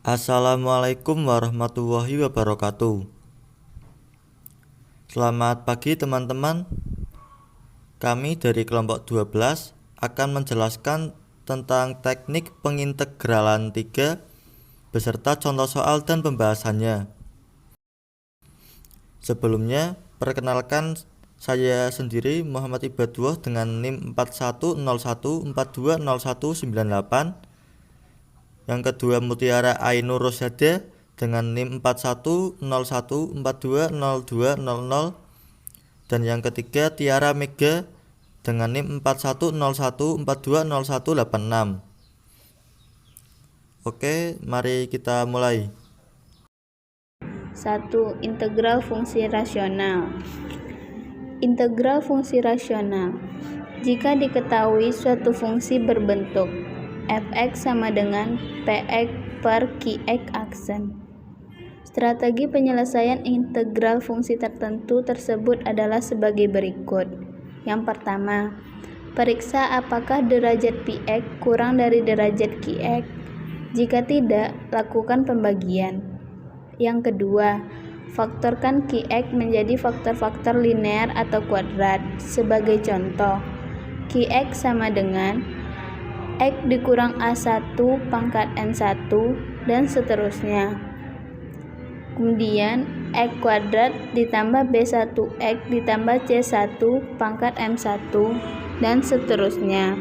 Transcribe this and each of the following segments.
Assalamualaikum warahmatullahi wabarakatuh. Selamat pagi teman-teman. Kami dari kelompok 12 akan menjelaskan tentang teknik pengintegralan 3 beserta contoh soal dan pembahasannya. Sebelumnya, perkenalkan saya sendiri Muhammad Ibadullah dengan NIM 4101420198. Yang kedua Mutiara Ainur Rosyada dengan NIM 4101420200, dan yang ketiga Tiara Mega dengan NIM 4101420186. Oke, mari kita mulai. 1. Integral fungsi rasional. Integral fungsi rasional. Jika diketahui suatu fungsi berbentuk f(x) sama dengan px per qx aksen. Strategi penyelesaian integral fungsi tertentu tersebut adalah sebagai berikut. Yang pertama, periksa apakah derajat px kurang dari derajat qx. Jika tidak, lakukan pembagian. Yang kedua, faktorkan qx menjadi faktor-faktor linear atau kuadrat. Sebagai contoh, qx sama dengan x dikurang a1 pangkat n1 dan seterusnya. Kemudian x kuadrat ditambah b1x ditambah c1 pangkat n1 dan seterusnya.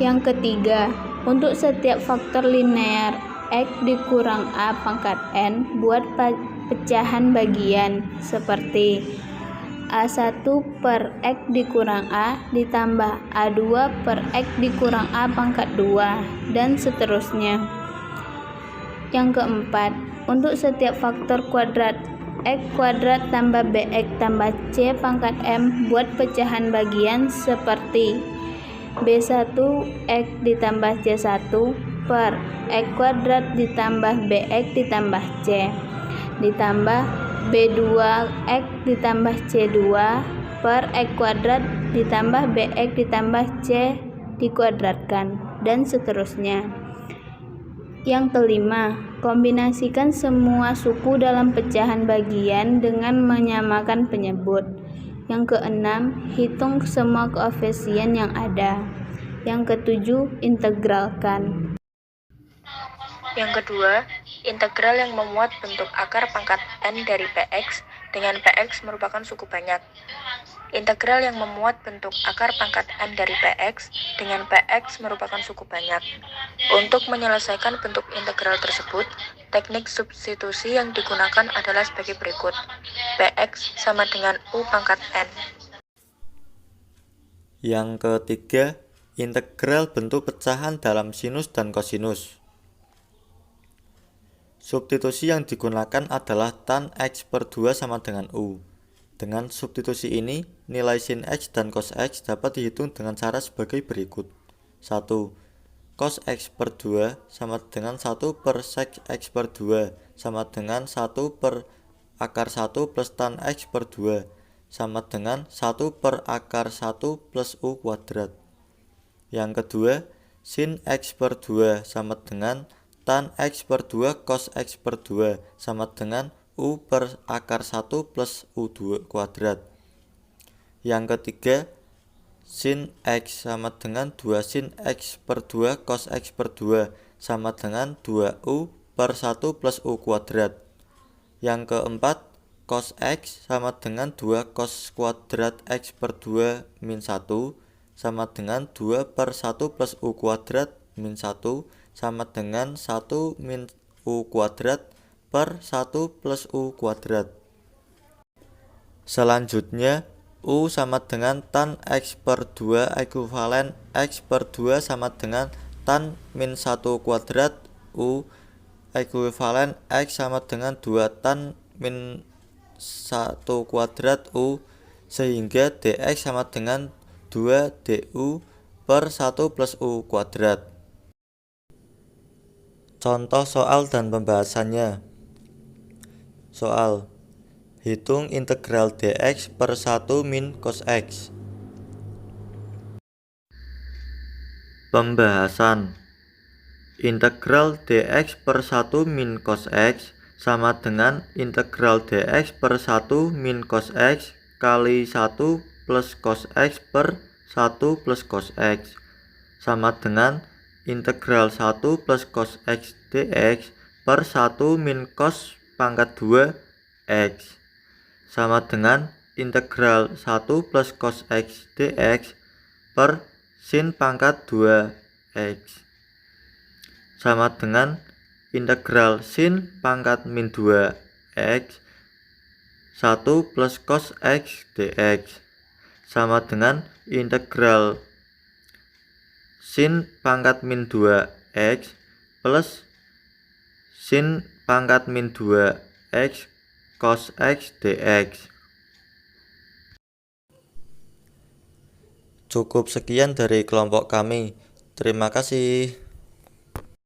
Yang ketiga, untuk setiap faktor linear x dikurang a pangkat n, buat pecahan bagian seperti a1 per x dikurang a ditambah a2 per x dikurang a pangkat 2 dan seterusnya. Yang keempat, untuk setiap faktor kuadrat x kuadrat tambah bx tambah c pangkat m, buat pecahan bagian seperti b1 x ditambah c1 per x kuadrat ditambah bx ditambah c ditambah b2x ditambah c2 per x kuadrat ditambah bx ditambah c dikuadratkan dan seterusnya. Yang kelima, kombinasikan semua suku dalam pecahan bagian dengan menyamakan penyebut. Yang keenam, hitung semua koefisien yang ada. Yang ketujuh, integralkan. Yang kedua, integral yang memuat bentuk akar pangkat n dari px dengan px merupakan suku banyak. Integral yang memuat bentuk akar pangkat n dari px dengan px merupakan suku banyak. Untuk menyelesaikan bentuk integral tersebut, teknik substitusi yang digunakan adalah sebagai berikut. Px sama dengan u pangkat n. Yang ketiga, integral bentuk pecahan dalam sinus dan kosinus. Substitusi yang digunakan adalah tan x per 2 sama dengan u. Dengan substitusi ini, nilai sin x dan cos x dapat dihitung dengan cara sebagai berikut. 1. Cos x per 2 sama dengan 1 per sec x per 2 sama dengan 1 per akar 1 plus tan x per 2 sama dengan 1 per akar 1 plus u kuadrat. Yang kedua, sin x per 2 sama dengan tan x per 2 cos x per 2 sama dengan u per akar 1 plus u2 kuadrat. Yang ketiga, sin x sama dengan 2 sin x per 2 cos x per 2 sama dengan 2u per 1 plus u kuadrat. Yang keempat, cos x sama dengan 2 cos kuadrat x per 2 min 1 sama dengan 2 per 1 plus u kuadrat min 1 sama dengan 1 min u kuadrat per 1 plus u kuadrat. Selanjutnya, u sama dengan tan x per 2 ekuivalen x per 2 sama dengan tan min 1 kuadrat u ekuivalen x sama dengan 2 tan min 1 kuadrat u, sehingga dx sama dengan 2 du per 1 plus u kuadrat. Contoh soal dan pembahasannya. Soal: hitung integral dx per 1 min cos x. Pembahasan: integral dx per 1 min cos x sama dengan integral dx per 1 min cos x kali 1 plus cos x per 1 plus cos x sama dengan integral 1 plus cos x dx per 1 min cos pangkat 2 x sama dengan integral 1 plus cos x dx per sin pangkat 2 x sama dengan integral sin pangkat min 2 x 1 plus cos x dx sama dengan integral sin pangkat min 2 x plus sin pangkat min 2 x cos x dx. Cukup sekian dari kelompok kami. Terima kasih.